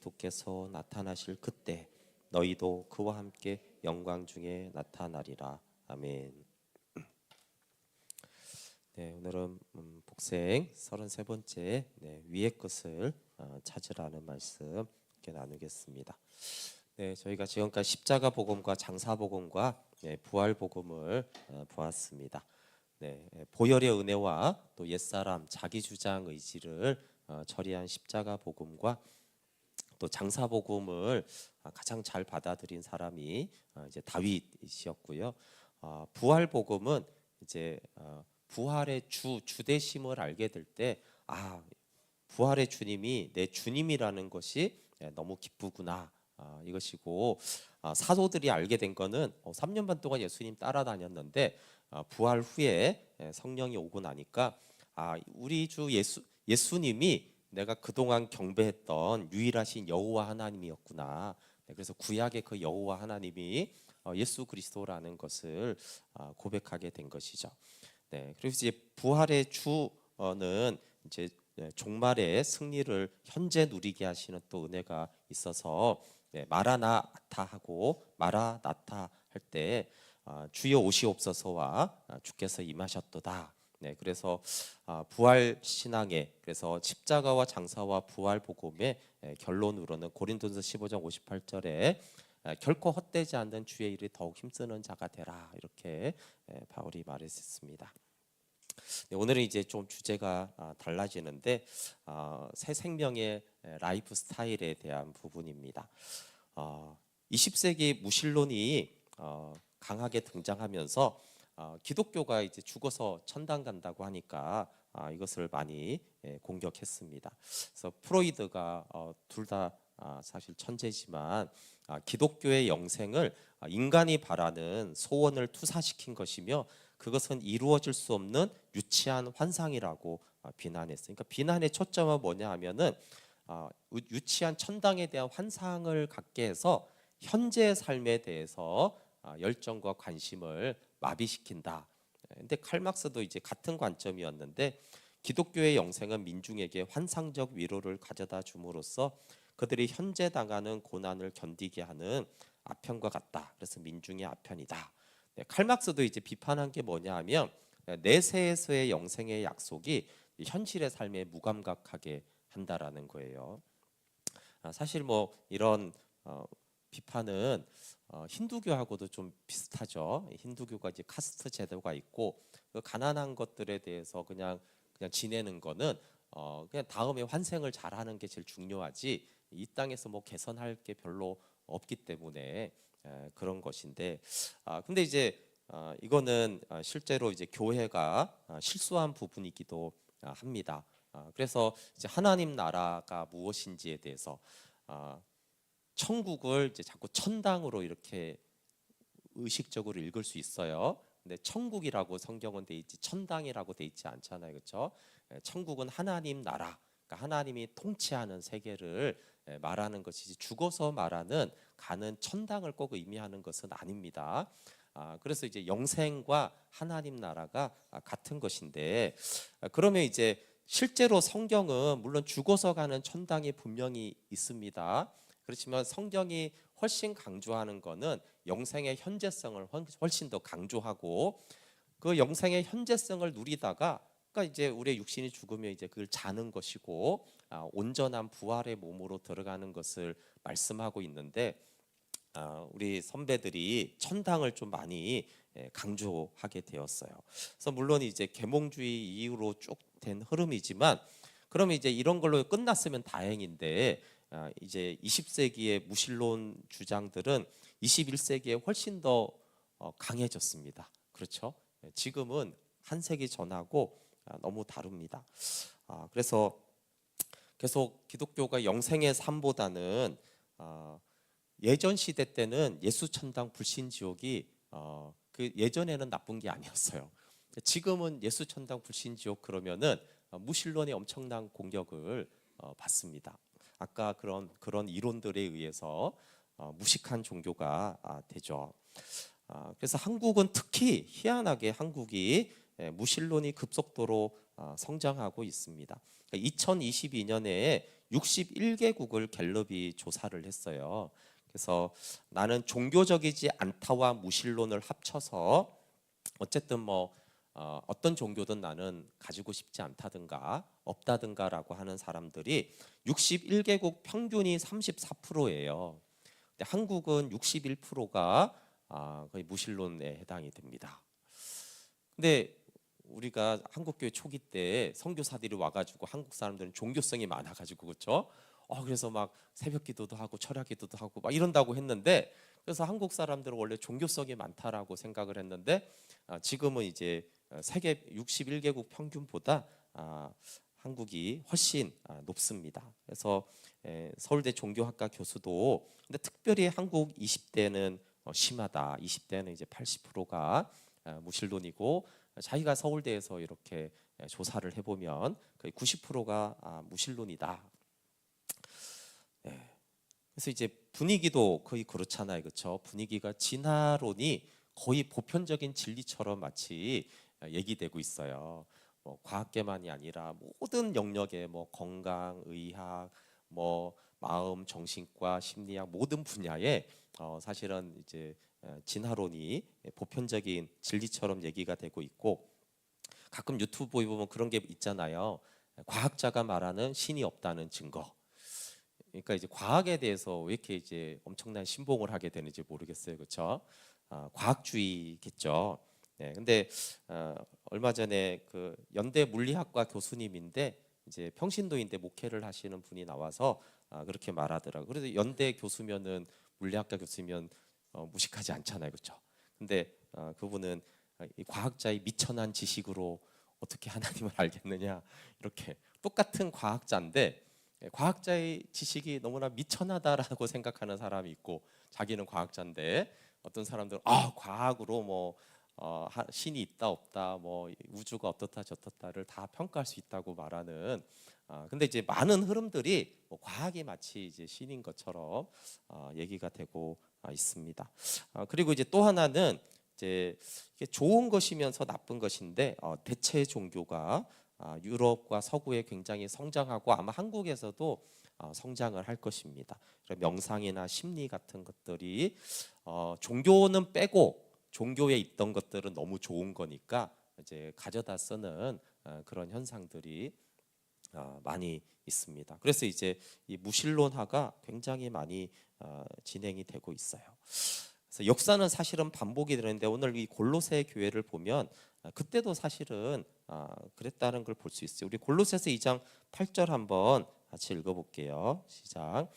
그리스도께서 나타나실 그때 너희도 그와 함께 영광 중에 나타나리라. 아멘. 네, 오늘은 복생 33번째 위의 것을 찾으라는 말씀 이렇게 나누겠습니다. 네, 저희가 지금까지 십자가 복음과 장사 복음과 부활 복음을 보았습니다. 네, 보혈의 은혜와 또 옛사람 자기 주장 의지를 처리한 십자가 복음과 또 장사 복음을 가장 잘 받아들인 사람이 이제 다윗이었고요. 부활 복음은 이제 부활의 주되심을 알게 될 때 부활의 주님이 내 주님이라는 것이 너무 기쁘구나 이것이고, 사도들이 알게 된 거는 3년 반 동안 예수님 따라다녔는데 부활 후에 성령이 오고 나니까 우리 주 예수님이 내가 그동안 경배했던 유일하신 여호와 하나님이었구나. 그래서 구약의 그 여호와 하나님이 예수 그리스도라는 것을 고백하게 된 것이죠. 네, 그리고 이제 부활의 주는 이제 종말의 승리를 현재 누리게 하시는 또 은혜가 있어서 마라나타 하고 마라나타 할 때 주여 오시옵소서와 주께서 임하셨도다. 네, 그래서 부활 신앙의 그래서 십자가와 장사와 부활 복음의 결론으로는 고린도전서 15장 58절에 결코 헛되지 않는 주의 일에 더욱 힘쓰는 자가 되라 이렇게 바울이 말했습니다. 네, 오늘은 이제 좀 주제가 달라지는데 새 생명의 라이프 스타일에 대한 부분입니다. 20세기 무신론이 강하게 등장하면서 기독교가 이제 죽어서 천당 간다고 하니까 이것을 많이 공격했습니다. 그래서 프로이드가 둘 다 사실 천재지만 기독교의 영생을 인간이 바라는 소원을 투사시킨 것이며 그것은 이루어질 수 없는 유치한 환상이라고 비난했어요. 그러니까 비난의 초점은 뭐냐 하면은 유치한 천당에 대한 환상을 갖게 해서 현재의 삶에 대해서 열정과 관심을 마비시킨다. 근데 칼막스도 이제 같은 관점이었는데 기독교의 영생은 민중에게 환상적 위로를 가져다 줌으로써 그들이 현재 당하는 고난을 견디게 하는 아편과 같다. 그래서 민중의 아편이다. 칼막스도 이제 비판한 게 뭐냐 하면 내세에서의 영생의 약속이 현실의 삶에 무감각하게 한다라는 거예요. 사실 뭐 이런 비판은 힌두교하고도 좀 비슷하죠. 힌두교가 이제 카스트 제도가 있고 그 가난한 것들에 대해서 그냥 지내는 거는 그냥 다음에 환생을 잘하는 게 제일 중요하지 이 땅에서 뭐 개선할 게 별로 없기 때문에 그런 것인데 근데 이제 이거는 실제로 이제 교회가 실수한 부분이기도 합니다. 그래서 이제 하나님 나라가 무엇인지에 대해서 천국을 이제 자꾸 천당으로 이렇게 의식적으로 읽을 수 있어요. 근데 천국이라고 성경은 돼 있지 천당이라고 돼 있지 않잖아요, 그렇죠? 천국은 하나님 나라, 그러니까 하나님이 통치하는 세계를 말하는 것이지 죽어서 말하는 가는 천당을 꼭 의미하는 것은 아닙니다. 그래서 이제 영생과 하나님 나라가 같은 것인데 그러면 이제 실제로 성경은 물론 죽어서 가는 천당이 분명히 있습니다. 그렇지만 성경이 훨씬 강조하는 것은 영생의 현재성을 훨씬 더 강조하고 그 영생의 현재성을 누리다가 그러니까 이제 우리의 육신이 죽으면 이제 그걸 자는 것이고 온전한 부활의 몸으로 들어가는 것을 말씀하고 있는데 우리 선배들이 천당을 좀 많이 강조하게 되었어요. 그래서 물론 이제 계몽주의 이후로 쭉 된 흐름이지만 그러면 이제 이런 걸로 끝났으면 다행인데 이제 20세기의 무신론 주장들은 21세기에 훨씬 더 강해졌습니다. 그렇죠? 지금은 한 세기 전하고 너무 다릅니다. 그래서 계속 기독교가 영생의 삶보다는 예전 시대 때는 예수 천당 불신 지옥이 그 예전에는 나쁜 게 아니었어요. 지금은 예수 천당 불신 지옥 그러면은 무신론의 엄청난 공격을 받습니다. 아까 그런 이론들에 의해서 무식한 종교가 되죠. 그래서 한국은 특히 희한하게 한국이 무신론이 급속도로 성장하고 있습니다. 2022년에 61개국을 갤럽이 조사를 했어요. 그래서 나는 종교적이지 않다와 무신론을 합쳐서 어쨌든 뭐 어떤 종교든 나는 가지고 싶지 않다든가 없다든가라고 하는 사람들이 61개국 평균이 34%예요. 근데 한국은 61%가 거의 무신론에 해당이 됩니다. 근데 우리가 한국교회 초기 때 선교사들이 와가지고 한국 사람들은 종교성이 많아가지고 그렇죠? 그래서 막 새벽기도도 하고 철야기도도 하고 막 이런다고 했는데, 그래서 한국 사람들은 원래 종교성이 많다라고 생각을 했는데 지금은 이제 세계 61개국 평균보다 한국이 훨씬 높습니다. 그래서 서울대 종교학과 교수도 근데 특별히 한국 20대는 심하다. 20대는 이제 80%가 무신론이고 자기가 서울대에서 이렇게 조사를 해보면 거의 90%가 무신론이다. 그래서 이제 분위기도 거의 그렇잖아요, 그렇죠? 분위기가 진화론이 거의 보편적인 진리처럼 마치 얘기되고 있어요. 뭐 과학계만이 아니라 모든 영역에 뭐 건강, 의학, 뭐 마음, 정신과, 심리학 모든 분야에 사실은 이제 진화론이 보편적인 진리처럼 얘기가 되고 있고, 가끔 유튜브에 보면 그런 게 있잖아요. 과학자가 말하는 신이 없다는 증거. 그러니까 이제 과학에 대해서 왜 이렇게 이제 엄청난 신봉을 하게 되는지 모르겠어요, 그렇죠? 과학주의겠죠. 네, 근데 얼마 전에 그 연대 물리학과 교수님인데 이제 평신도인데 목회를 하시는 분이 나와서 그렇게 말하더라고요. 그래서 연대 교수면은 물리학과 교수면 무식하지 않잖아요, 그렇죠? 근데 그분은 이 과학자의 미천한 지식으로 어떻게 하나님을 알겠느냐, 이렇게 똑같은 과학자인데 과학자의 지식이 너무나 미천하다라고 생각하는 사람이 있고, 자기는 과학자인데 어떤 사람들은 과학으로 뭐 신이 있다 없다, 뭐 우주가 어떻다 저떻다를 다 평가할 수 있다고 말하는. 근데 이제 많은 흐름들이 뭐 과학이 마치 이제 신인 것처럼 얘기가 되고 있습니다. 그리고 이제 또 하나는 이제 이게 좋은 것이면서 나쁜 것인데 대체 종교가 유럽과 서구에 굉장히 성장하고 아마 한국에서도 성장을 할 것입니다. 명상이나 심리 같은 것들이 종교는 빼고 종교에 있던 것들은 너무 좋은 거니까 이제 가져다 쓰는 그런 현상들이 많이 있습니다. 그래서 이제 이 무신론화가 굉장히 많이 진행이 되고 있어요. 그래서 역사는 사실은 반복이 되는데 오늘 이 골로새 교회를 보면 그때도 사실은 그랬다는 걸 볼 수 있어요. 우리 골로새서 2장 8절 한번 같이 읽어볼게요. 시작.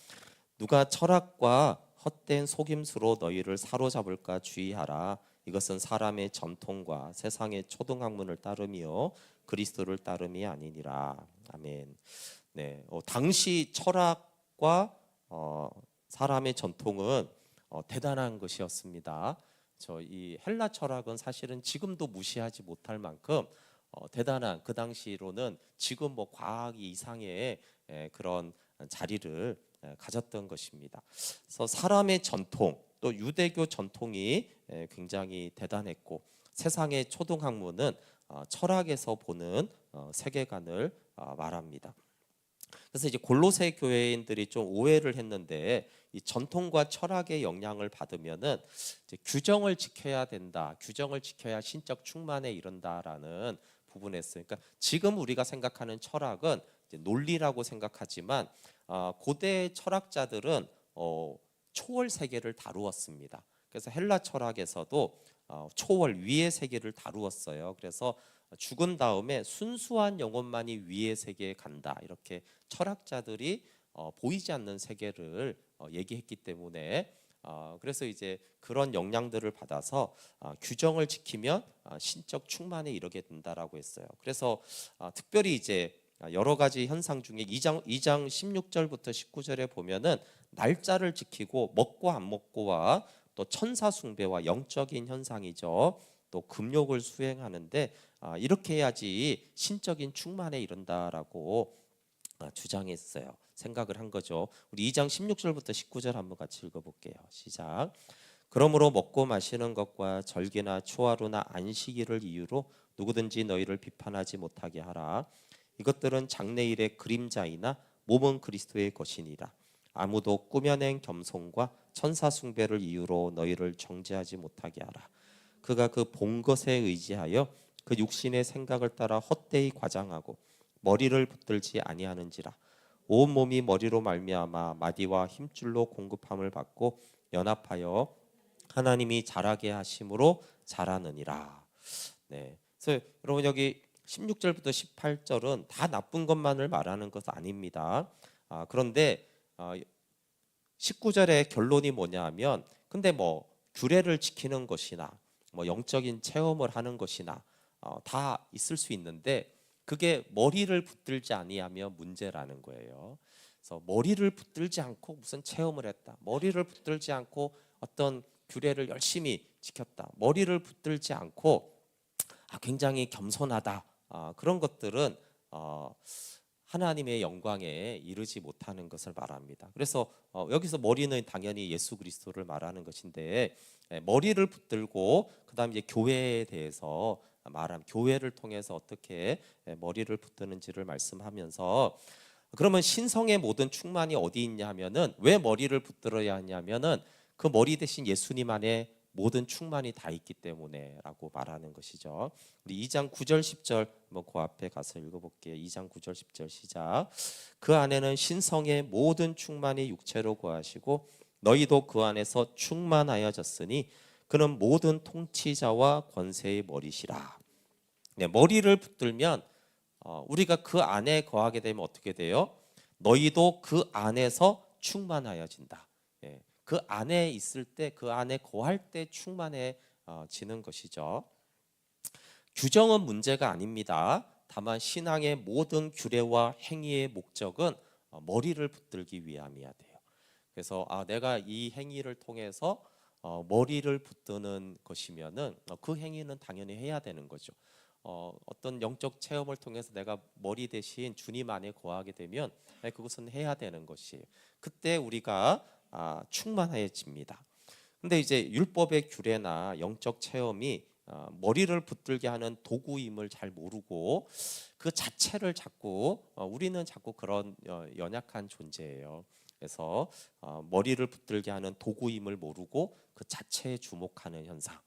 누가 철학과 헛된 속임수로 너희를 사로잡을까 주의하라. 이것은 사람의 전통과 세상의 초등학문을 따름이요 그리스도를 따름이 아니니라. 아멘. 네, 당시 철학과 사람의 전통은 대단한 것이었습니다. 이 헬라 철학은 사실은 지금도 무시하지 못할 만큼 대단한, 그 당시로는 지금 뭐 과학 이상의 그런 자리를 가졌던 것입니다. 그래서 사람의 전통, 또 유대교 전통이 굉장히 대단했고, 세상의 초등학문은 철학에서 보는 세계관을 말합니다. 그래서 이제 골로새 교회인들이 좀 오해를 했는데, 이 전통과 철학의 영향을 받으면은 이제 규정을 지켜야 된다, 규정을 지켜야 신적 충만에 이른다라는 부분에서, 그러니까 지금 우리가 생각하는 철학은 이제 논리라고 생각하지만 고대 철학자들은 초월 세계를 다루었습니다. 그래서 헬라 철학에서도 초월 위의 세계를 다루었어요. 그래서 죽은 다음에 순수한 영혼만이 위의 세계에 간다, 이렇게 철학자들이 보이지 않는 세계를 얘기했기 때문에 그래서 이제 그런 영향들을 받아서 규정을 지키면 신적 충만에 이르게 된다라고 했어요. 그래서 특별히 이제 여러 가지 현상 중에 2장 16절부터 19절에 보면은 날짜를 지키고 먹고 안 먹고와 또 천사 숭배와 영적인 현상이죠. 또 금욕을 수행하는데 이렇게 해야지 신적인 충만에 이른다라고 주장했어요. 생각을 한 거죠. 우리 2장 16절부터 19절 한번 같이 읽어볼게요. 시작. 그러므로 먹고 마시는 것과 절기나 초하루나 안식일을 이유로 누구든지 너희를 비판하지 못하게 하라. 이것들은 장래일의 그림자이나 몸은 그리스도의 것이니라. 아무도 꾸며낸 겸손과 천사 숭배를 이유로 너희를 정죄하지 못하게 하라. 그가 그 본 것에 의지하여 그 육신의 생각을 따라 헛되이 과장하고 머리를 붙들지 아니하는지라. 온 몸이 머리로 말미암아 마디와 힘줄로 공급함을 받고 연합하여 하나님이 자라게 하심으로 자라느니라. 네. 그래서 여러분 여기 16절부터 18절은 다 나쁜 것만을 말하는 것은 아닙니다. 그런데 19절의 결론이 뭐냐 하면 근데 뭐 규례를 지키는 것이나 뭐 영적인 체험을 하는 것이나 다 있을 수 있는데 그게 머리를 붙들지 아니하면 문제라는 거예요. 그래서 머리를 붙들지 않고 무슨 체험을 했다. 머리를 붙들지 않고 어떤 규례를 열심히 지켰다. 머리를 붙들지 않고 굉장히 겸손하다. 그런 것들은 하나님의 영광에 이르지 못하는 것을 말합니다. 그래서 여기서 머리는 당연히 예수 그리스도를 말하는 것인데 머리를 붙들고 그다음 이제 교회에 대해서 교회를 통해서 어떻게 머리를 붙드는지를 말씀하면서 그러면 신성의 모든 충만이 어디 있냐 하면은 왜 머리를 붙들어야 하냐면은 그 머리 대신 예수님 안에 모든 충만이 다 있기 때문에라고 말하는 것이죠. 우리 2장 9절 10절 한번 그 앞에 가서 읽어볼게요. 2장 9절 10절 시작. 그 안에는 신성의 모든 충만이 육체로 거하시고 너희도 그 안에서 충만하여졌으니 그는 모든 통치자와 권세의 머리시라. 네, 머리를 붙들면 우리가 그 안에 거하게 되면 어떻게 돼요? 너희도 그 안에서 충만하여진다. 예, 그 안에 있을 때, 그 안에 거할 때 충만해지는 것이죠. 규정은 문제가 아닙니다. 다만 신앙의 모든 규례와 행위의 목적은 머리를 붙들기 위함이어야 돼요. 그래서 내가 이 행위를 통해서 머리를 붙드는 것이면은 그 행위는 당연히 해야 되는 거죠. 어떤 영적 체험을 통해서 내가 머리 대신 주님 안에 거하게 되면 그것은 해야 되는 것이에요. 그때 우리가 충만해집니다. 근데 이제 율법의 규례나 영적 체험이 머리를 붙들게 하는 도구임을 잘 모르고 그 자체를 자꾸 우리는 자꾸 그런 연약한 존재예요. 그래서 머리를 붙들게 하는 도구임을 모르고 그 자체에 주목하는 현상.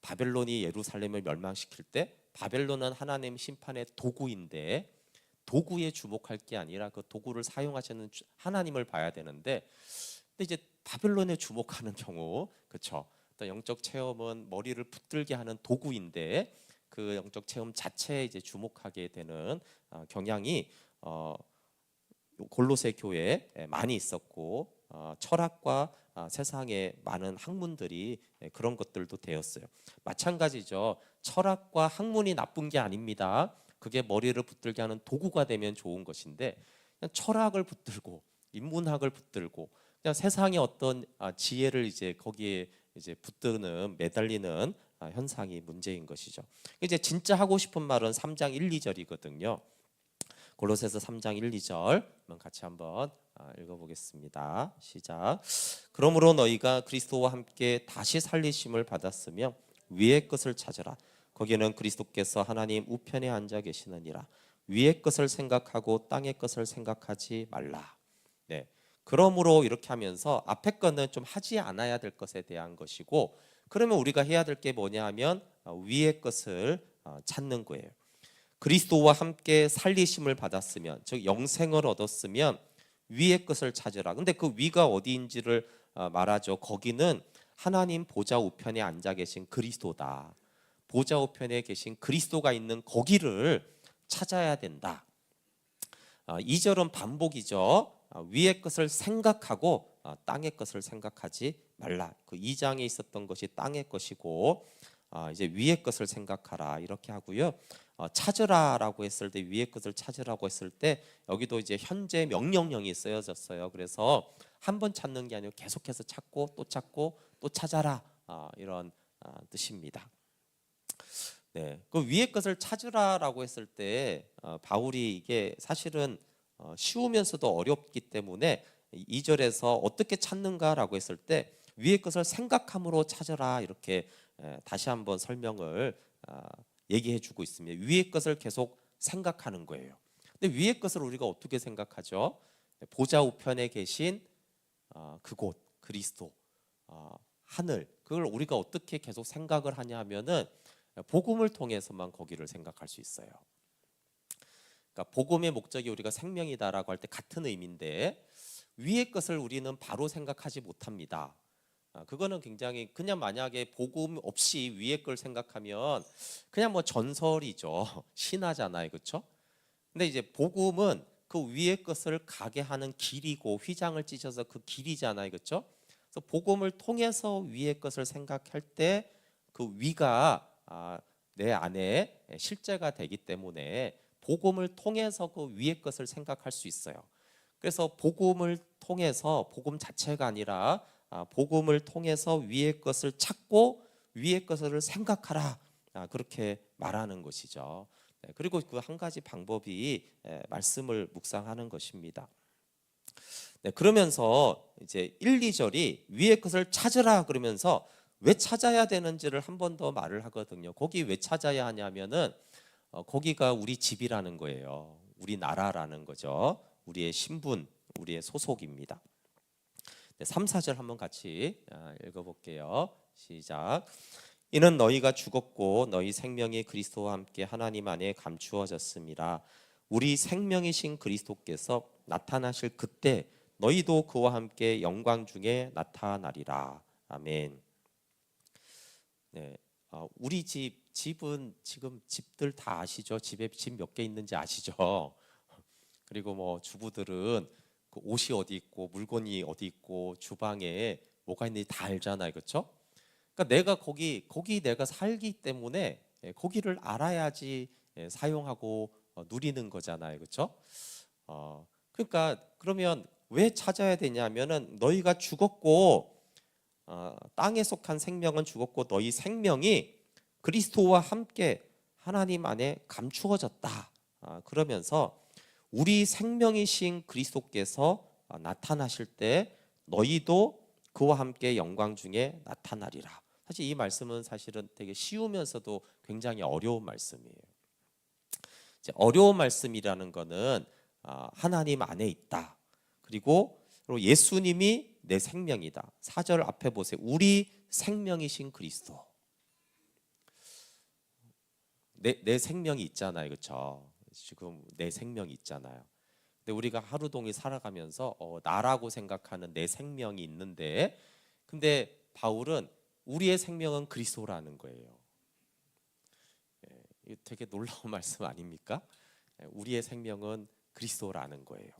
바벨론이 예루살렘을 멸망시킬 때 바벨론은 하나님 심판의 도구인데 도구에 주목할 게 아니라 그 도구를 사용하시는 하나님을 봐야 되는데 근데 이제 바벨론에 주목하는 경우 그렇죠. 어떤 영적 체험은 머리를 붙들게 하는 도구인데 그 영적 체험 자체에 이제 주목하게 되는 경향이 골로새 교회에 많이 있었고 철학과 세상의 많은 학문들이 그런 것들도 되었어요. 마찬가지죠. 철학과 학문이 나쁜 게 아닙니다. 그게 머리를 붙들게 하는 도구가 되면 좋은 것인데 그냥 철학을 붙들고 인문학을 붙들고 그냥 세상의 어떤 지혜를 이제 거기에 이제 붙드는 매달리는 현상이 문제인 것이죠. 이제 진짜 하고 싶은 말은 3장 1, 2절이거든요. 골로새서 3장 1, 2절 같이 한번 읽어보겠습니다. 시작. 그러므로 너희가 그리스도와 함께 다시 살리심을 받았으며 위의 것을 찾으라. 거기는 그리스도께서 하나님 우편에 앉아 계시느니라. 위의 것을 생각하고 땅의 것을 생각하지 말라. 네. 그러므로 이렇게 하면서 앞에 거는 좀 하지 않아야 될 것에 대한 것이고 그러면 우리가 해야 될 게 뭐냐 하면 위의 것을 찾는 거예요. 그리스도와 함께 살리심을 받았으면 즉 영생을 얻었으면 위의 것을 찾으라. 근데 그 위가 어디인지를 말하죠. 거기는 하나님 보좌 우편에 앉아 계신 그리스도다. 보좌 우편에 계신 그리스도가 있는 거기를 찾아야 된다. 2절은 반복이죠. 위의 것을 생각하고 땅의 것을 생각하지 말라. 그 2장에 있었던 것이 땅의 것이고 이제 위의 것을 생각하라 이렇게 하고요. 찾으라라고 했을 때 위의 것을 찾으라고 했을 때 여기도 이제 현재 명령형이 쓰여졌어요. 그래서 한 번 찾는 게 아니고 계속해서 찾고 또 찾아라 이런 뜻입니다. 네, 그 위의 것을 찾으라라고 했을 때 바울이 이게 사실은 쉬우면서도 어렵기 때문에 2절에서 어떻게 찾는가라고 했을 때 위의 것을 생각함으로 찾으라 이렇게 다시 한번 설명을 얘기해주고 있습니다. 위의 것을 계속 생각하는 거예요. 근데 위의 것을 우리가 어떻게 생각하죠? 보좌 우편에 계신 그곳 그리스도 하늘 그걸 우리가 어떻게 계속 생각을 하냐 하면은 복음을 통해서만 거기를 생각할 수 있어요. 그러니까 복음의 목적이 우리가 생명이다라고 할 때 같은 의미인데 위의 것을 우리는 바로 생각하지 못합니다. 그거는 굉장히 그냥 만약에 복음 없이 위의 걸 생각하면 그냥 뭐 전설이죠. 신화잖아요. 그렇죠? 근데 이제 복음은 그 위의 것을 가게 하는 길이고 휘장을 찢어서 그 길이잖아요. 그렇죠? 그래서 복음을 통해서 위의 것을 생각할 때 그 위가 내 안에 실제가 되기 때문에 복음을 통해서 그 위의 것을 생각할 수 있어요. 그래서 복음을 통해서 복음 자체가 아니라 복음을 통해서 위의 것을 찾고 위의 것을 생각하라 그렇게 말하는 것이죠. 그리고 그 한 가지 방법이 말씀을 묵상하는 것입니다. 그러면서 이제 1, 2절이 위의 것을 찾으라 그러면서 왜 찾아야 되는지를 한 번 더 말을 하거든요. 거기 왜 찾아야 하냐면은 거기가 우리 집이라는 거예요. 우리 나라라는 거죠. 우리의 신분, 우리의 소속입니다. 3, 4절 한번 같이 읽어볼게요. 시작. 이는 너희가 죽었고 너희 생명이 그리스도와 함께 하나님 안에 감추어졌습니다. 우리 생명이신 그리스도께서 나타나실 그때 너희도 그와 함께 영광 중에 나타나리라. 아멘. 네, 우리 집은 지금 집들 다 아시죠? 집에 집 몇 개 있는지 아시죠? 그리고 뭐 주부들은 그 옷이 어디 있고 물건이 어디 있고 주방에 뭐가 있는지 다 알잖아요, 그렇죠? 그러니까 내가 거기 내가 살기 때문에 거기를 알아야지 사용하고 누리는 거잖아요, 그렇죠? 그러니까 그러면 왜 찾아야 되냐면은 너희가 죽었고 땅에 속한 생명은 죽었고 너희 생명이 그리스도와 함께 하나님 안에 감추어졌다. 그러면서 우리 생명이신 그리스도께서 나타나실 때 너희도 그와 함께 영광 중에 나타나리라. 사실 이 말씀은 사실은 되게 쉬우면서도 굉장히 어려운 말씀이에요. 이제 어려운 말씀이라는 거는 하나님 안에 있다. 그리고 예수님이 내 생명이다. 4절 앞에 보세요. 우리 생명이신 그리스도. 내 생명이 있잖아요. 그렇죠? 지금 내 생명이 있잖아요. 근데 우리가 하루 종일 살아가면서 나라고 생각하는 내 생명이 있는데 근데 바울은 우리의 생명은 그리스도라는 거예요. 이거 되게 놀라운 말씀 아닙니까? 우리의 생명은 그리스도라는 거예요.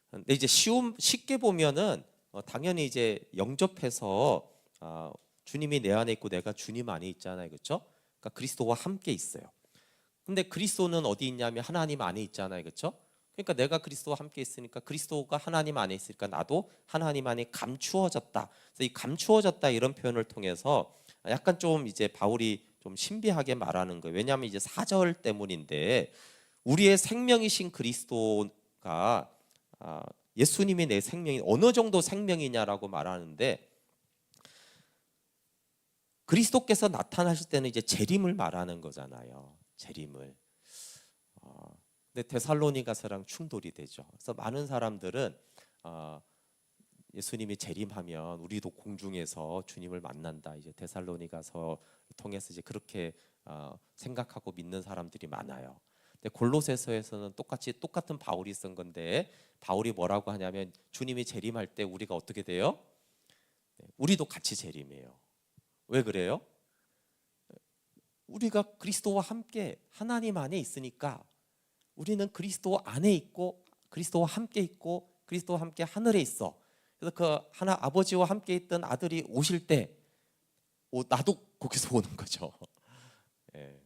근데 이제 쉽게 보면은 당연히 이제 영접해서 주님이 내 안에 있고 내가 주님 안에 있잖아요, 그렇죠? 그러니까 그리스도와 함께 있어요. 근데 그리스도는 어디 있냐면 하나님 안에 있잖아요, 그렇죠? 그러니까 내가 그리스도와 함께 있으니까 그리스도가 하나님 안에 있으니까 나도 하나님 안에 감추어졌다. 그래서 이 감추어졌다 이런 표현을 통해서 약간 좀 이제 바울이 좀 신비하게 말하는 거예요. 왜냐하면 이제 4절 때문인데 우리의 생명이신 그리스도가 예수님이 내 생명이 어느 정도 생명이냐라고 말하는데 그리스도께서 나타나실 때는 이제 재림을 말하는 거잖아요. 재림을. 근데 데살로니가서랑 충돌이 되죠. 그래서 많은 사람들은 예수님이 재림하면 우리도 공중에서 주님을 만난다. 이제 데살로니가서 통해서 이제 그렇게 생각하고 믿는 사람들이 많아요. 근데 골로새서에서는 똑같은 바울이 쓴 건데 바울이 뭐라고 하냐면 주님이 재림할 때 우리가 어떻게 돼요? 우리도 같이 재림해요. 왜 그래요? 우리가 그리스도와 함께 하나님 안에 있으니까 우리는 그리스도 안에 있고 그리스도와 함께 있고 그리스도와 함께 하늘에 있어. 그래서 그 하나 아버지와 함께 있던 아들이 오실 때 나도 거기서 오는 거죠. 예.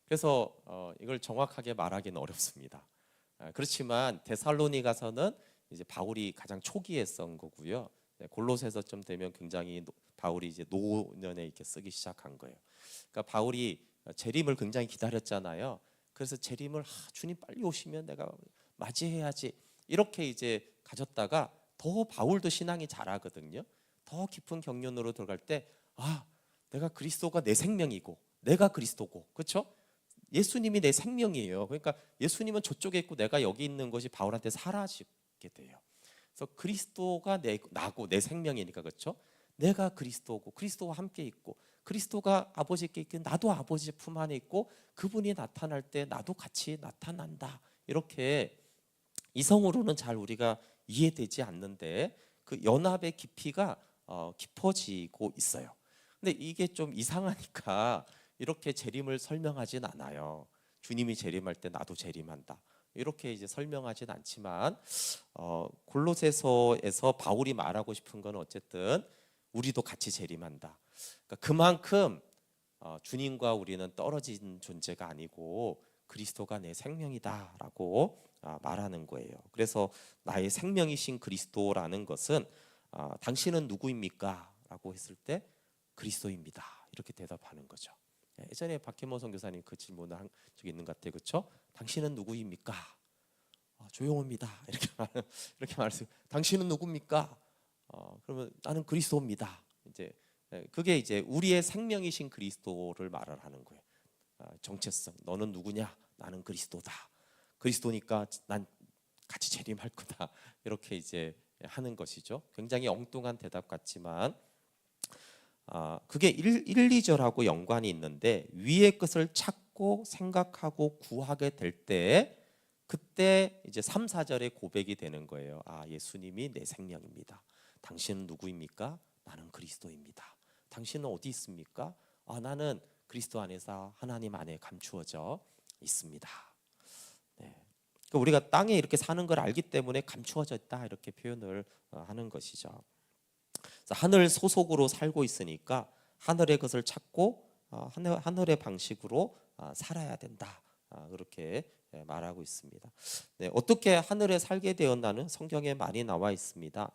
그래서 이걸 정확하게 말하기는 어렵습니다. 그렇지만 데살로니가서는 이제 바울이 가장 초기에 쓴 거고요. 골로새서쯤 되면 굉장히 바울이 이제 노년에 이렇게 쓰기 시작한 거예요. 그러니까 바울이 재림을 굉장히 기다렸잖아요. 그래서 재림을 주님 빨리 오시면 내가 맞이해야지 이렇게 이제 가졌다가 더 바울도 신앙이 자라거든요. 더 깊은 경륜으로 들어갈 때 내가 그리스도가 내 생명이고 내가 그리스도고, 그렇죠? 예수님이 내 생명이에요. 그러니까 예수님은 저쪽에 있고 내가 여기 있는 것이 바울한테 사라지게 돼요. 그래서 그리스도가 나고 내 생명이니까, 그렇죠? 내가 그리스도고 그리스도와 함께 있고 그리스도가 아버지께 있고 나도 아버지 품 안에 있고 그분이 나타날 때 나도 같이 나타난다. 이렇게 이성으로는 잘 우리가 이해되지 않는데 그 연합의 깊이가 깊어지고 있어요. 근데 이게 좀 이상하니까 이렇게 재림을 설명하진 않아요. 주님이 재림할 때 나도 재림한다, 이렇게 이제 설명하진 않지만 골로새서에서 바울이 말하고 싶은 건 어쨌든 우리도 같이 재림한다. 그러니까 그만큼 주님과 우리는 떨어진 존재가 아니고 그리스도가 내 생명이다라고 말하는 거예요. 그래서 나의 생명이신 그리스도라는 것은 당신은 누구입니까? 라고 했을 때 그리스도입니다, 이렇게 대답하는 거죠. 예전에 박혜모 선교사님 그 질문을 한 적이 있는 것 같아요. 그렇죠? 당신은 누구입니까? 조용호입니다. 이렇게 말했어요. 당신은 누굽니까? 그러면 나는 그리스도입니다. 이제 그게 이제 우리의 생명이신 그리스도를 말을 하는 거예요. 정체성. 너는 누구냐? 나는 그리스도다. 그리스도니까 난 같이 재림할 거다. 이렇게 이제 하는 것이죠. 굉장히 엉뚱한 대답 같지만 그게 1, 2절하고 연관이 있는데 위의 것을 찾고 생각하고 구하게 될 때 그때 이제 3, 4절의 고백이 되는 거예요. 예수님이 내 생명입니다. 당신은 누구입니까? 나는 그리스도입니다. 당신은 어디 있습니까? 나는 그리스도 안에서 하나님 안에 감추어져 있습니다. 네. 그러니까 우리가 땅에 이렇게 사는 걸 알기 때문에 감추어져 있다, 이렇게 표현을 하는 것이죠. 하늘 소속으로 살고 있으니까 하늘의 것을 찾고 하늘의 방식으로 살아야 된다, 그렇게 말하고 있습니다. 네, 어떻게 하늘에 살게 되었나는 성경에 많이 나와 있습니다.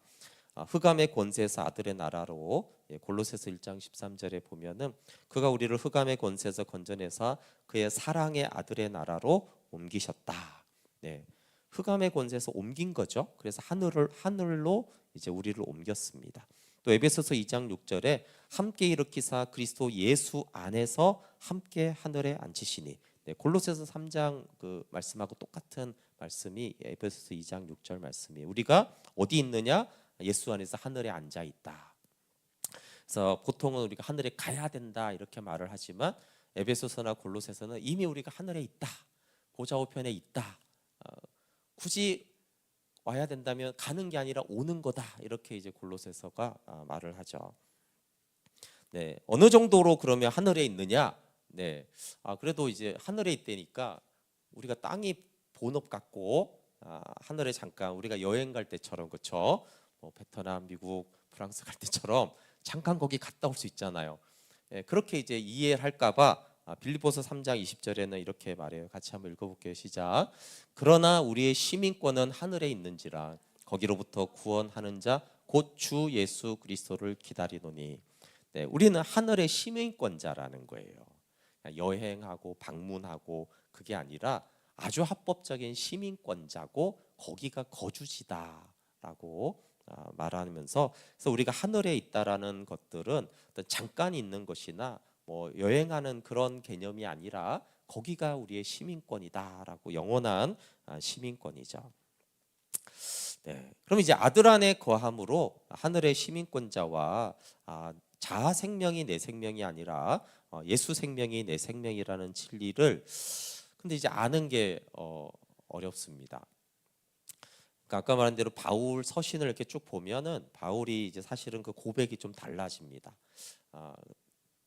흑암의 권세에서 아들의 나라로, 골로새서 1장 13절에 보면은 그가 우리를 흑암의 권세에서 건져내사 그의 사랑의 아들의 나라로 옮기셨다. 네, 흑암의 권세에서 옮긴 거죠. 그래서 하늘로 이제 우리를 옮겼습니다. 또 에베소서 2장 6절에 함께 일으키사 그리스도 예수 안에서 함께 하늘에 앉히시니, 네, 골로새서 3장 그 말씀하고 똑같은 말씀이 에베소서 2장 6절 말씀이에요. 우리가 어디 있느냐? 예수 안에서 하늘에 앉아 있다. 그래서 보통은 우리가 하늘에 가야 된다 이렇게 말을 하지만 에베소서나 골로새서는 이미 우리가 하늘에 있다, 보좌 우편에 있다, 굳이 와야 된다면 가는 게 아니라 오는 거다, 이렇게 이제 골로새서가 말을 하죠. 네, 어느 정도로 그러면 하늘에 있느냐? 네, 그래도 이제 하늘에 있다니까 우리가 땅이 본업 같고 하늘에 잠깐 우리가 여행 갈 때처럼, 그렇죠? 베트남, 미국, 프랑스 갈 때처럼 잠깐 거기 갔다 올 수 있잖아요. 그렇게 이제 이해를 할까봐 빌립보서 3장 20절에는 이렇게 말해요. 같이 한번 읽어볼게요. 시작. 그러나 우리의 시민권은 하늘에 있는지라 거기로부터 구원하는 자 곧 주 예수 그리스도를 기다리노니. 네, 우리는 하늘의 시민권자라는 거예요. 여행하고 방문하고 그게 아니라 아주 합법적인 시민권자고 거기가 거주지다라고 말하면서, 그래서 우리가 하늘에 있다라는 것들은 잠깐 있는 것이나 여행하는 그런 개념이 아니라 거기가 우리의 시민권이다라고, 영원한 시민권이죠. 네, 그럼 이제 아들 안에 거함으로 하늘의 시민권자와 자아 생명이 내 생명이 아니라 예수 생명이 내 생명이라는 진리를 근데 이제 아는 게 어렵습니다. 그러니까 아까 말한 대로 바울 서신을 이렇게 쭉 보면은 바울이 이제 사실은 그 고백이 좀 달라집니다.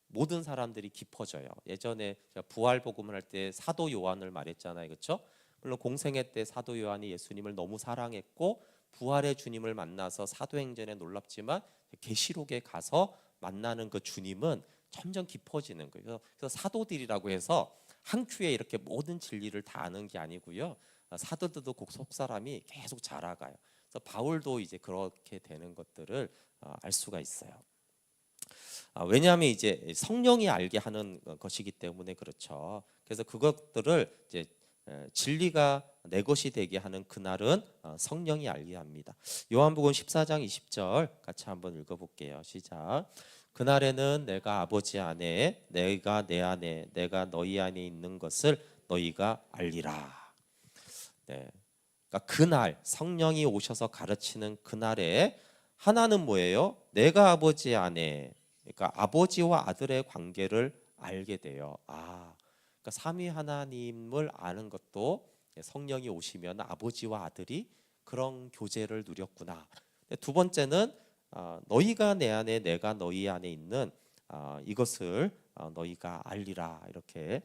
모든 사람들이 깊어져요. 예전에 제가 부활 복음을 할 때 사도 요한을 말했잖아요, 그렇죠? 물론 공생애 때 사도 요한이 예수님을 너무 사랑했고 부활의 주님을 만나서 사도행전에 놀랍지만 계시록에 가서 만나는 그 주님은 점점 깊어지는 거예요. 그래서 사도들이라고 해서 한 큐에 이렇게 모든 진리를 다 아는 게 아니고요. 사도들도 꼭 속사람이 계속 자라가요. 그래서 바울도 이제 그렇게 되는 것들을 알 수가 있어요. 왜냐하면 이제 성령이 알게 하는 것이기 때문에 그렇죠. 그래서 그것들을 이제 진리가 내 것이 되게 하는 그날은 성령이 알게 합니다. 요한복음 14장 20절 같이 한번 읽어볼게요. 시작. 그날에는 내가 아버지 안에, 내가 내 안에, 내가 너희 안에 있는 것을 너희가 알리라. 네. 그러니까 그날 성령이 오셔서 가르치는 그날에 하나는 뭐예요? 내가 아버지 안에, 그러니까 아버지와 아들의 관계를 알게 돼요. 그러니까 삼위 하나님을 아는 것도 성령이 오시면 아버지와 아들이 그런 교제를 누렸구나. 두 번째는 너희가 내 안에, 내가 너희 안에 있는 이것을 너희가 알리라, 이렇게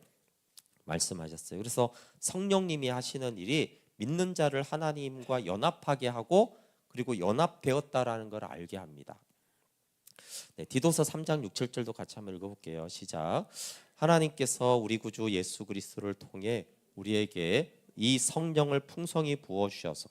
말씀하셨어요. 그래서 성령님이 하시는 일이 믿는 자를 하나님과 연합하게 하고, 그리고 연합되었다라는 걸 알게 합니다. 네, 디도서 3장 6, 7절도 같이 한번 읽어볼게요. 시작. 하나님께서 우리 구주 예수 그리스도를 통해 우리에게 이 성령을 풍성히 부어주셔서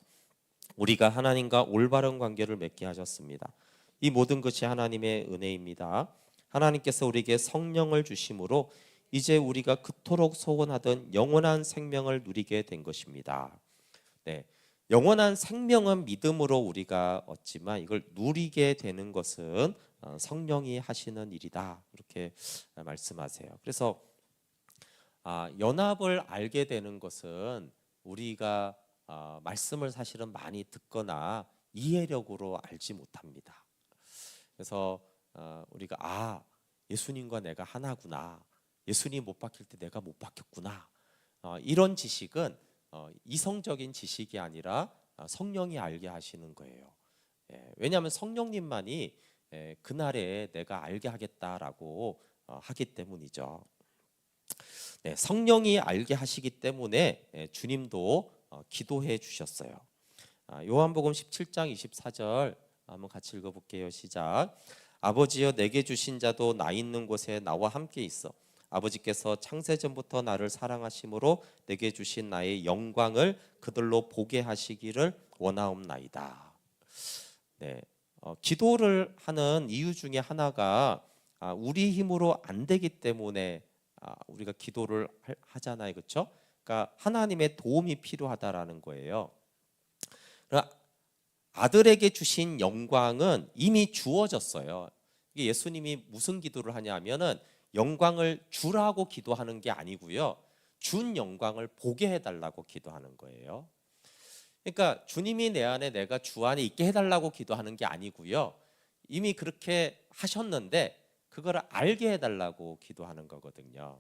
우리가 하나님과 올바른 관계를 맺게 하셨습니다. 이 모든 것이 하나님의 은혜입니다. 하나님께서 우리에게 성령을 주심으로 이제 우리가 그토록 소원하던 영원한 생명을 누리게 된 것입니다. 네, 영원한 생명은 믿음으로 우리가 얻지만 이걸 누리게 되는 것은 성령이 하시는 일이다, 이렇게 말씀하세요. 그래서 연합을 알게 되는 것은 우리가 말씀을 사실은 많이 듣거나 이해력으로 알지 못합니다. 그래서 우리가 예수님과 내가 하나구나, 예수님 못 박힐 때 내가 못 박혔구나, 이런 지식은 이성적인 지식이 아니라 성령이 알게 하시는 거예요. 왜냐하면 성령님만이 그날에 내가 알게 하겠다라고 하기 때문이죠. 네, 성령이 알게 하시기 때문에 주님도 기도해 주셨어요. 요한복음 17장 24절 한번 같이 읽어볼게요. 시작. 아버지여, 내게 주신 자도 나 있는 곳에 나와 함께 있어. 아버지께서 창세전부터 나를 사랑하심으로 내게 주신 나의 영광을 그들로 보게 하시기를 원하옵나이다. 네, 기도를 하는 이유 중에 하나가 우리 힘으로 안 되기 때문에 우리가 기도를 하잖아요, 그렇죠? 그러니까 하나님의 도움이 필요하다라는 거예요. 그러니까 아들에게 주신 영광은 이미 주어졌어요. 이게 예수님이 무슨 기도를 하냐면은 영광을 주라고 기도하는 게 아니고요, 준 영광을 보게 해달라고 기도하는 거예요. 그러니까 주님이 내 안에, 내가 주 안에 있게 해달라고 기도하는 게 아니고요, 이미 그렇게 하셨는데 그걸 알게 해달라고 기도하는 거거든요.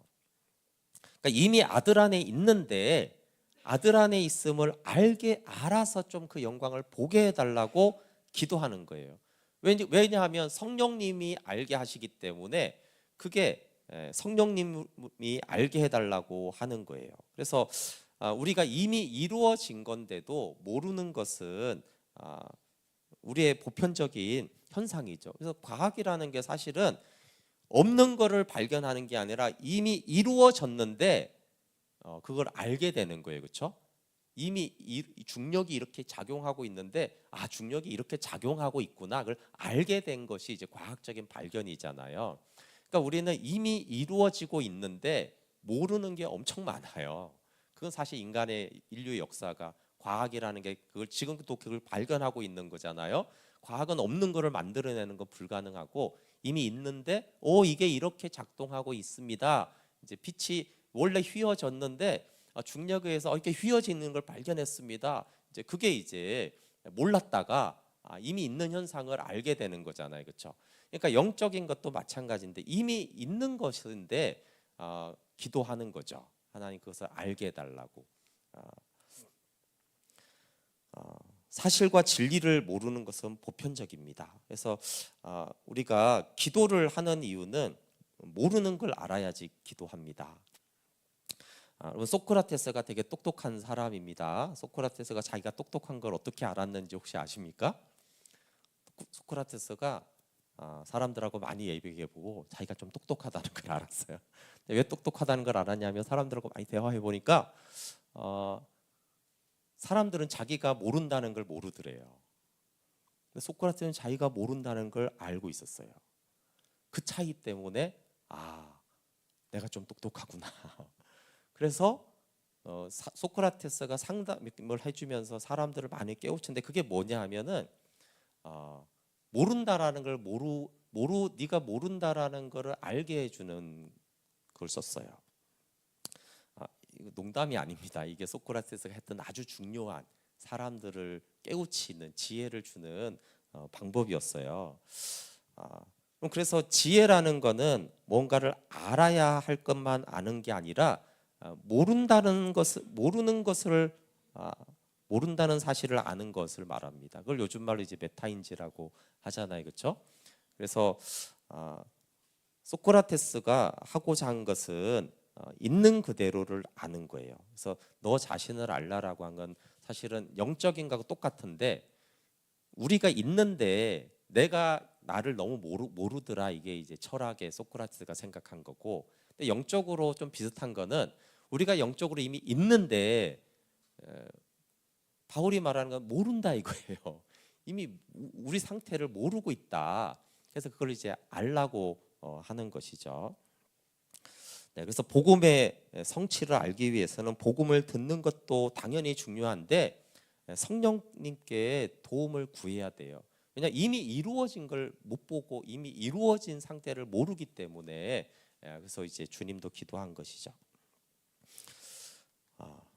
그러니까 이미 아들 안에 있는데 아들 안에 있음을 알아서 좀 그 영광을 보게 해달라고 기도하는 거예요. 왜냐하면 성령님이 알게 하시기 때문에 그게 성령님이 알게 해달라고 하는 거예요. 그래서 우리가 이미 이루어진 건데도 모르는 것은 우리의 보편적인 현상이죠. 그래서 과학이라는 게 사실은 없는 거를 발견하는 게 아니라 이미 이루어졌는데 그걸 알게 되는 거예요, 그렇죠? 이미 중력이 이렇게 작용하고 있는데 중력이 이렇게 작용하고 있구나, 그걸 알게 된 것이 이제 과학적인 발견이잖아요. 그러니까 우리는 이미 이루어지고 있는데 모르는 게 엄청 많아요. 그건 사실 인류의 역사가, 과학이라는 게 그걸 지금도 그걸 발견하고 있는 거잖아요. 과학은 없는 거를 만들어내는 건 불가능하고 이미 있는데 이게 이렇게 작동하고 있습니다. 이제 빛이 원래 휘어졌는데 중력에 의해서 이렇게 휘어지는 걸 발견했습니다. 이제 그게 이제 몰랐다가 이미 있는 현상을 알게 되는 거잖아요, 그렇죠? 그러니까 영적인 것도 마찬가지인데 이미 있는 것인데 기도하는 거죠. 하나님 그것을 알게 해달라고. 사실과 진리를 모르는 것은 보편적입니다. 그래서 우리가 기도를 하는 이유는 모르는 걸 알아야지 기도합니다. 여러분, 소크라테스가 되게 똑똑한 사람입니다. 소크라테스가 자기가 똑똑한 걸 어떻게 알았는지 혹시 아십니까? 소크라테스가 사람들하고 많이 얘기해보고 자기가 좀 똑똑하다는 걸 알았어요. 왜 똑똑하다는 걸 알았냐면 사람들하고 많이 대화해 보니까 사람들은 자기가 모른다는 걸 모르더래요. 소크라테스는 자기가 모른다는 걸 알고 있었어요. 그 차이 때문에 내가 좀 똑똑하구나. 그래서 소크라테스가 상담을 해주면서 사람들을 많이 깨우치는데 그게 뭐냐 하면은 모른다라는 걸 네가 모른다라는 거를 알게 해주는 걸 썼어요. 이거 농담이 아닙니다. 이게 소크라테스가 했던 아주 중요한 사람들을 깨우치는 지혜를 주는 방법이었어요. 그래서 지혜라는 거는 뭔가를 알아야 할 것만 아는 게 아니라 모르는 사실을 아는 것을 말합니다. 그걸 요즘 말로 이제 메타인지라고 하잖아요, 그렇죠? 그래서 소크라테스가 하고자 한 것은 있는 그대로를 아는 거예요. 그래서 너 자신을 알라라고 한 건 사실은 영적인 거하고 똑같은데 우리가 있는데 내가 나를 너무 모르더라, 이게 이제 철학의 소크라테스가 생각한 거고, 근데 영적으로 좀 비슷한 거는 우리가 영적으로 이미 있는데 바울이 말하는 건 모른다 이거예요. 이미 우리 상태를 모르고 있다. 그래서 그걸 이제 알라고 하는 것이죠. 네, 그래서 복음의 성취를 알기 위해서는 복음을 듣는 것도 당연히 중요한데 성령님께 도움을 구해야 돼요. 왜냐 이미 이루어진 걸 못 보고 이미 이루어진 상태를 모르기 때문에 그래서 이제 주님도 기도한 것이죠.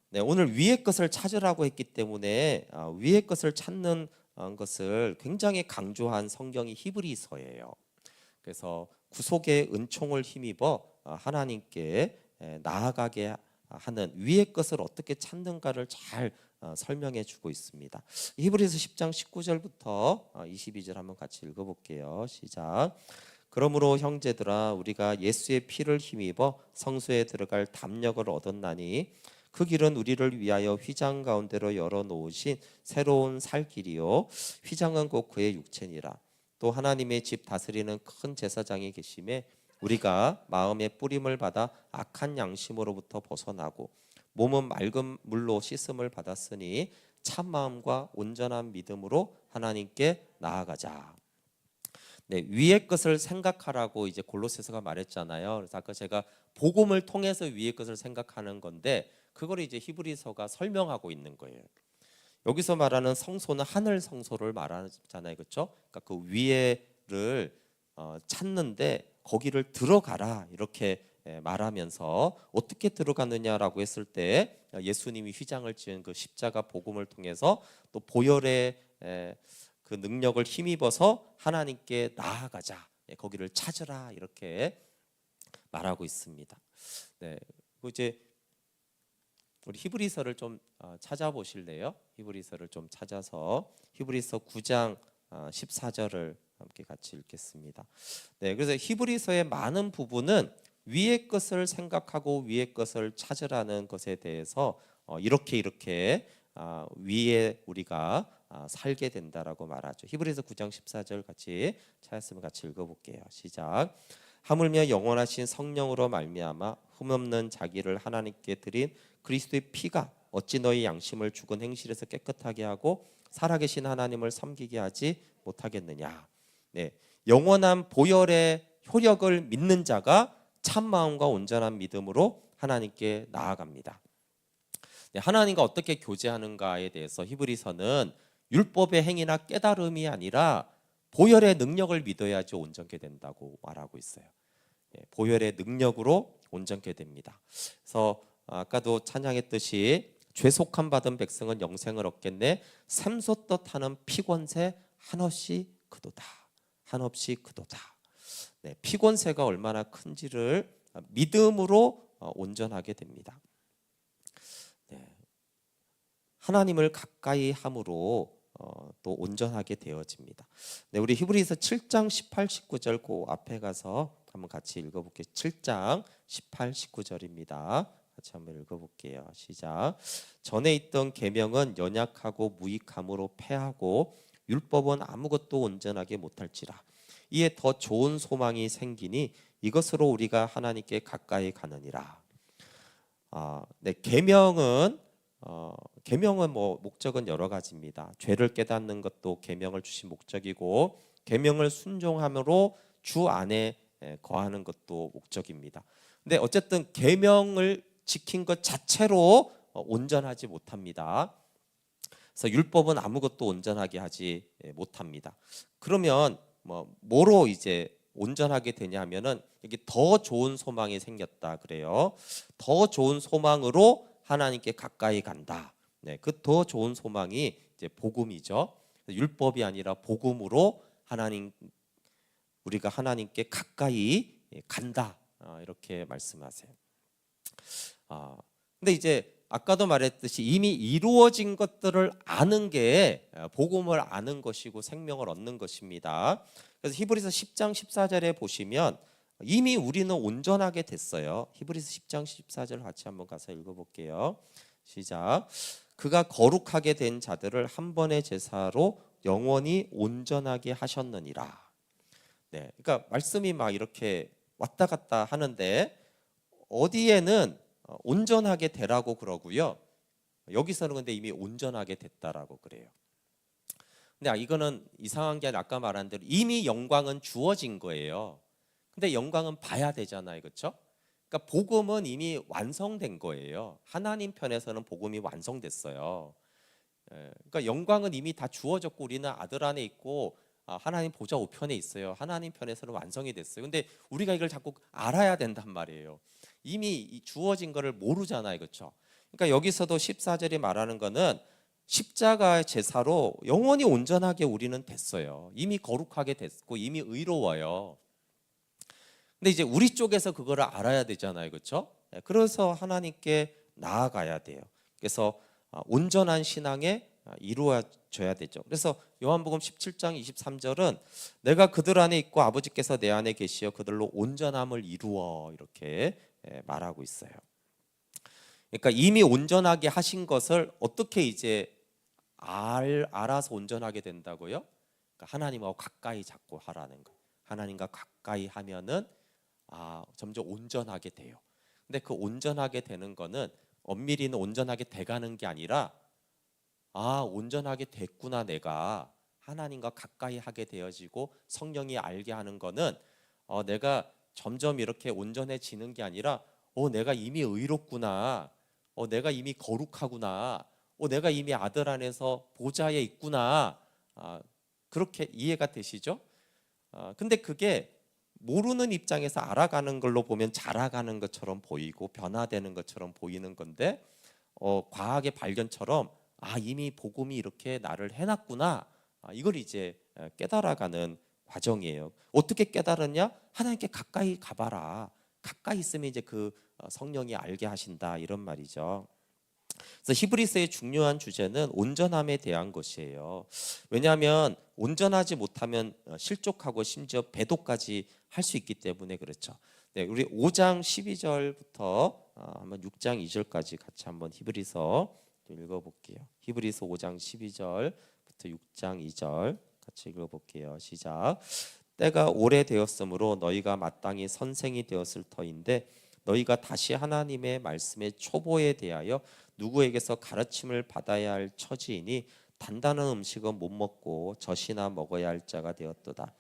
네, 오늘 위의 것을 찾으라고 했기 때문에 위의 것을 찾는 것을 굉장히 강조한 성경이 히브리서예요. 그래서 구속의 은총을 힘입어 하나님께 나아가게 하는 위의 것을 어떻게 찾는가를 잘 설명해 주고 있습니다. 히브리서 10장 19절부터 22절 한번 같이 읽어볼게요. 시작. 그러므로 형제들아 우리가 예수의 피를 힘입어 성소에 들어갈 담력을 얻었나니 그 길은 우리를 위하여 휘장 가운데로 열어놓으신 새로운 살 길이요 휘장은 곧 그의 육체니라. 또 하나님의 집 다스리는 큰 제사장이 계심에 우리가 마음의 뿌림을 받아 악한 양심으로부터 벗어나고 몸은 맑은 물로 씻음을 받았으니 참 마음과 온전한 믿음으로 하나님께 나아가자. 네, 위의 것을 생각하라고 이제 골로새서가 말했잖아요. 그래서 아까 제가 복음을 통해서 위의 것을 생각하는 건데 그걸 이제 히브리서가 설명하고 있는 거예요. 여기서 말하는 성소는 하늘 성소를 말하잖아요, 그렇죠? 그러니까 그 위에를 찾는데 거기를 들어가라 이렇게 말하면서 어떻게 들어가느냐라고 했을 때 예수님이 휘장을 지은 그 십자가 복음을 통해서 또 보혈의 그 능력을 힘입어서 하나님께 나아가자, 거기를 찾으라 이렇게 말하고 있습니다. 네, 이제 우리 히브리서를 좀 찾아보실래요? 히브리서를 좀 찾아서 히브리서 9장 14절을 함께 같이 읽겠습니다. 네, 그래서 히브리서의 많은 부분은 위의 것을 생각하고 위의 것을 찾으라는 것에 대해서 이렇게 위에 우리가 살게 된다라고 말하죠. 히브리서 9장 14절 같이 찾았으면 같이 읽어볼게요. 시작. 하물며 영원하신 성령으로 말미암아 흠없는 자기를 하나님께 드린 그리스도의 피가 어찌 너희 양심을 죽은 행실에서 깨끗하게 하고 살아계신 하나님을 섬기게 하지 못하겠느냐. 네, 영원한 보혈의 효력을 믿는 자가 참 마음과 온전한 믿음으로 하나님께 나아갑니다. 네, 하나님과 어떻게 교제하는가에 대해서 히브리서는 율법의 행위나 깨달음이 아니라 보혈의 능력을 믿어야지 온전케 된다고 말하고 있어요. 네, 보혈의 능력으로 온전케 됩니다. 그래서 아까도 찬양했듯이 죄속함 받은 백성은 영생을 얻겠네. 샘솟듯 하는 피권세 한없이 그도다. 한없이 그도다. 네, 피권세가 얼마나 큰지를 믿음으로 온전하게 됩니다. 네, 하나님을 가까이 함으로 또 온전하게 되어집니다. 네, 우리 히브리서 7장 18, 19절 그 앞에 가서 한번 같이 읽어볼게요. 7장 18, 19절입니다. 같이 한번 읽어볼게요. 시작. 전에 있던 계명은 연약하고 무익함으로 패하고 율법은 아무것도 온전하게 못할지라. 이에 더 좋은 소망이 생기니 이것으로 우리가 하나님께 가까이 가느니라. 네, 계명은 뭐 목적은 여러 가지입니다. 죄를 깨닫는 것도 계명을 주신 목적이고 계명을 순종함으로 주 안에 거하는 것도 목적입니다. 근데 어쨌든 계명을 지킨 것 자체로 온전하지 못합니다. 그래서 율법은 아무것도 온전하게 하지 못합니다. 그러면 뭐로 이제 온전하게 되냐면은 여기 더 좋은 소망이 생겼다 그래요. 더 좋은 소망으로 하나님께 가까이 간다. 네, 그 더 좋은 소망이 이제 복음이죠. 율법이 아니라 복음으로 우리가 하나님께 가까이 간다. 이렇게 말씀하세요. 근데 이제 아까도 말했듯이 이미 이루어진 것들을 아는 게 복음을 아는 것이고 생명을 얻는 것입니다. 그래서 히브리서 10장 14절에 보시면 이미 우리는 온전하게 됐어요. 히브리서 10장 14절 같이 한번 가서 읽어볼게요. 시작. 그가 거룩하게 된 자들을 한 번의 제사로 영원히 온전하게 하셨느니라. 네, 그러니까 말씀이 막 이렇게 왔다 갔다 하는데 어디에는 온전하게 되라고 그러고요. 여기서는 근데 이미 온전하게 됐다라고 그래요. 근데 이거는 이상한 게 아까 말한 대로 이미 영광은 주어진 거예요. 근데 영광은 봐야 되잖아요, 그렇죠? 그러니까 복음은 이미 완성된 거예요. 하나님 편에서는 복음이 완성됐어요. 그러니까 영광은 이미 다 주어졌고 우리는 아들 안에 있고 하나님 보좌 우편에 있어요. 하나님 편에서는 완성이 됐어요. 근데 우리가 이걸 자꾸 알아야 된단 말이에요. 이미 주어진 거를 모르잖아요, 그렇죠? 그러니까 여기서도 14절이 말하는 거는 십자가의 제사로 영원히 온전하게 우리는 됐어요. 이미 거룩하게 됐고 이미 의로워요. 근데 이제 우리 쪽에서 그거를 알아야 되잖아요, 그렇죠? 그래서 하나님께 나아가야 돼요. 그래서 온전한 신앙에 이루어져야 되죠. 그래서 요한복음 17장 23절은 내가 그들 안에 있고 아버지께서 내 안에 계시어 그들로 온전함을 이루어 이렇게 말하고 있어요. 그러니까 이미 온전하게 하신 것을 어떻게 이제 알아서 온전하게 된다고요? 그러니까 하나님하고 가까이 자꾸 하라는 거. 하나님과 가까이 하면은 점점 온전하게 돼요. 근데 그 온전하게 되는 거는 엄밀히는 온전하게 돼가는 게 아니라 온전하게 됐구나 내가 하나님과 가까이 하게 되어지고 성령이 알게 하는 거는 내가 점점 이렇게 온전해지는 게 아니라 내가 이미 의롭구나, 내가 이미 거룩하구나, 내가 이미 아들 안에서 보좌에 있구나, 그렇게 이해가 되시죠? 근데 그게 모르는 입장에서 알아가는 걸로 보면 자라가는 것처럼 보이고 변화되는 것처럼 보이는 건데 과학의 발견처럼 이미 복음이 이렇게 나를 해놨구나, 이걸 이제 깨달아가는 과정이에요. 어떻게 깨달았냐? 하나님께 가까이 가봐라. 가까이 있으면 이제 그 성령이 알게 하신다 이런 말이죠. 그래서 히브리서의 중요한 주제는 온전함에 대한 것이에요. 왜냐하면 온전하지 못하면 실족하고 심지어 배도까지 할 수 있기 때문에 그렇죠. 네, 우리 5장 12절부터 한번 6장 2절까지 같이 한번 히브리서 읽어볼게요. 히브리서 5장 12절부터 6장 2절 같이 읽어볼게요. 시작. 때가 오래되었으므로 너희가 마땅히 선생이 되었을 터인데 너희가 다시 하나님의 말씀의 초보에 대하여 누구에게서 가르침을 받아야 할 처지이니 단단한 음식은 못 먹고 젖이나 먹어야 할 자가 되었도다.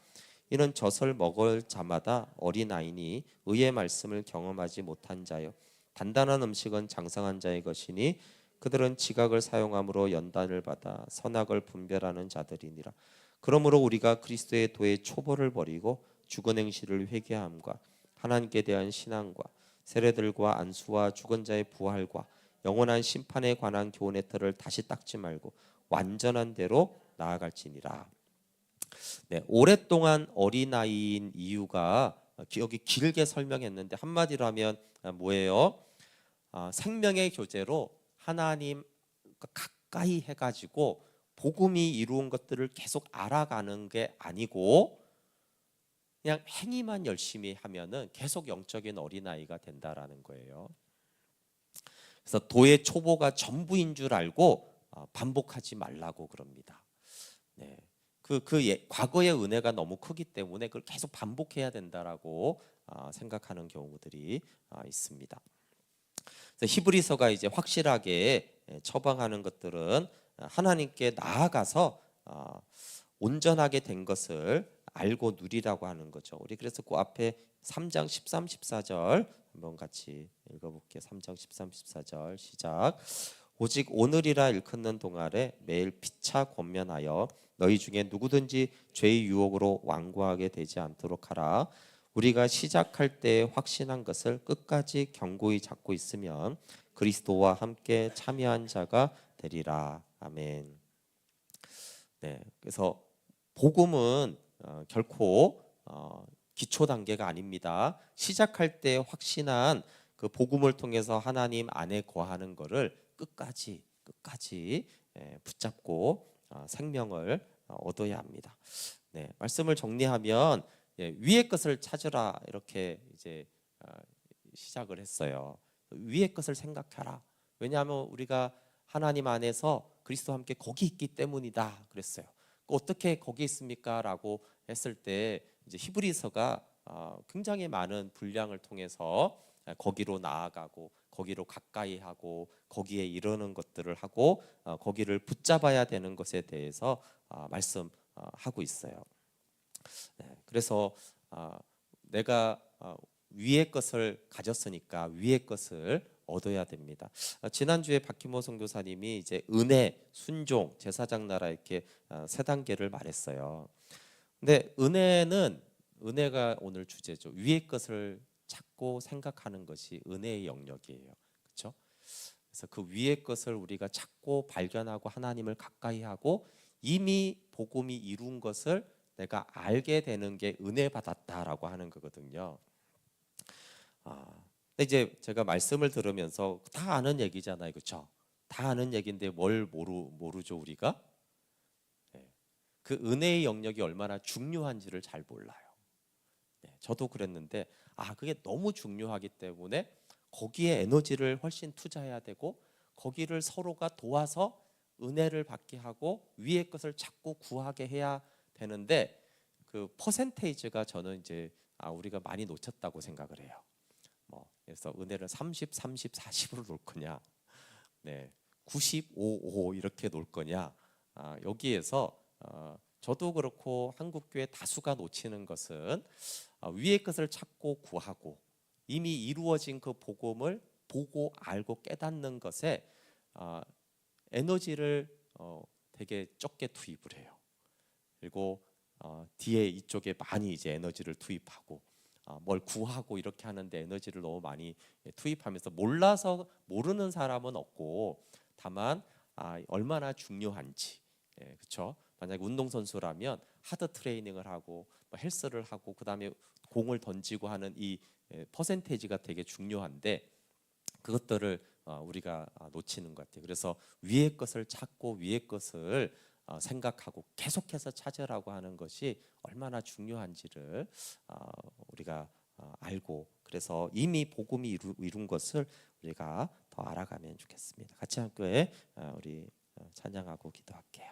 이는 젖을 먹을 자마다 어린아이니 의의 말씀을 경험하지 못한 자요 단단한 음식은 장성한 자의 것이니 그들은 지각을 사용함으로 연단을 받아 선악을 분별하는 자들이니라. 그러므로 우리가 그리스도의 도의 초보를 버리고 죽은 행실을 회개함과 하나님께 대한 신앙과 세례들과 안수와 죽은 자의 부활과 영원한 심판에 관한 교훈의 틀을 다시 닦지 말고 완전한 대로 나아갈지니라. 네, 오랫동안 어린아이인 이유가 여기 길게 설명했는데 한마디로 하면 뭐예요? 생명의 교제로 하나님 가까이 해가지고 복음이 이루은 것들을 계속 알아가는 게 아니고 그냥 행위만 열심히 하면은 계속 영적인 어린아이가 된다라는 거예요. 그래서 도의 초보가 전부인 줄 알고 반복하지 말라고 그럽니다. 네. 과거의 은혜가 너무 크기 때문에 그걸 계속 반복해야 된다라고 생각하는 경우들이 있습니다. 그래서 히브리서가 이제 확실하게 처방하는 것들은 하나님께 나아가서 온전하게 된 것을 알고 누리라고 하는 거죠. 우리 그래서 그 앞에 3장 13, 14절 한번 같이 읽어볼게요. 3장 13, 14절 시작. 오직 오늘이라 일컫는 동안에 매일 피차 권면하여 너희 중에 누구든지 죄의 유혹으로 완고하게 되지 않도록 하라. 우리가 시작할 때 확신한 것을 끝까지 견고히 잡고 있으면 그리스도와 함께 참여한 자가 되리라. 아멘. 네, 그래서 복음은 결코 기초 단계가 아닙니다. 시작할 때 확신한 그 복음을 통해서 하나님 안에 거하는 것을 끝까지 붙잡고 생명을 얻어야 합니다. 네, 말씀을 정리하면 위의 것을 찾으라 이렇게 이제 시작을 했어요. 위의 것을 생각하라. 왜냐하면 우리가 하나님 안에서 그리스도와 함께 거기 있기 때문이다 그랬어요. 어떻게 거기 있습니까?라고 했을 때 이제 히브리서가 굉장히 많은 분량을 통해서 거기로 나아가고 거기로 가까이 하고 거기에 이르는 것들을 하고 거기를 붙잡아야 되는 것에 대해서 말씀하고 있어요. 네, 그래서 내가 위의 것을 가졌으니까 위의 것을 얻어야 됩니다. 지난주에 박희모 선교사님이 이제 은혜, 순종, 제사장 나라 이렇게 세 단계를 말했어요. 근데 은혜가 오늘 주제죠. 위의 것을 찾고 생각하는 것이 은혜의 영역이에요. 그렇죠? 그래서 그 위의 것을 우리가 찾고 발견하고 하나님을 가까이 하고 이미 복음이 이룬 것을 내가 알게 되는 게 은혜 받았다라고 하는 거거든요. 근데 이제 제가 말씀을 들으면서 다 아는 얘기잖아요, 그렇죠? 다 아는 얘기인데 뭘 모르죠 우리가? 네. 그 은혜의 영역이 얼마나 중요한지를 잘 몰라요. 네, 저도 그랬는데 그게 너무 중요하기 때문에 거기에 에너지를 훨씬 투자해야 되고 거기를 서로가 도와서 은혜를 받게 하고 위의 것을 찾고 구하게 해야 되는데 그 퍼센테이지가 저는 이제 우리가 많이 놓쳤다고 생각을 해요. 그래서 은혜를 30, 30, 40으로 놓을 거냐, 네, 95, 5 이렇게 놓을 거냐, 여기에서 저도 그렇고 한국교회 다수가 놓치는 것은 위의 것을 찾고 구하고 이미 이루어진 그 복음을 보고 알고 깨닫는 것에 에너지를 되게 적게 투입을 해요. 그리고 뒤에 이쪽에 많이 이제 에너지를 투입하고 뭘 구하고 이렇게 하는데 에너지를 너무 많이 투입하면서 몰라서 모르는 사람은 없고 다만 얼마나 중요한지, 그렇죠? 만약에 운동선수라면 하드 트레이닝을 하고 헬스를 하고 그다음에 공을 던지고 하는 이 퍼센테이지가 되게 중요한데 그것들을 우리가 놓치는 것 같아요. 그래서 위의 것을 찾고 위의 것을 생각하고 계속해서 찾으라고 하는 것이 얼마나 중요한지를 우리가 알고 그래서 이미 복음이 이룬 것을 우리가 더 알아가면 좋겠습니다. 같이 함께 우리 찬양하고 기도할게요.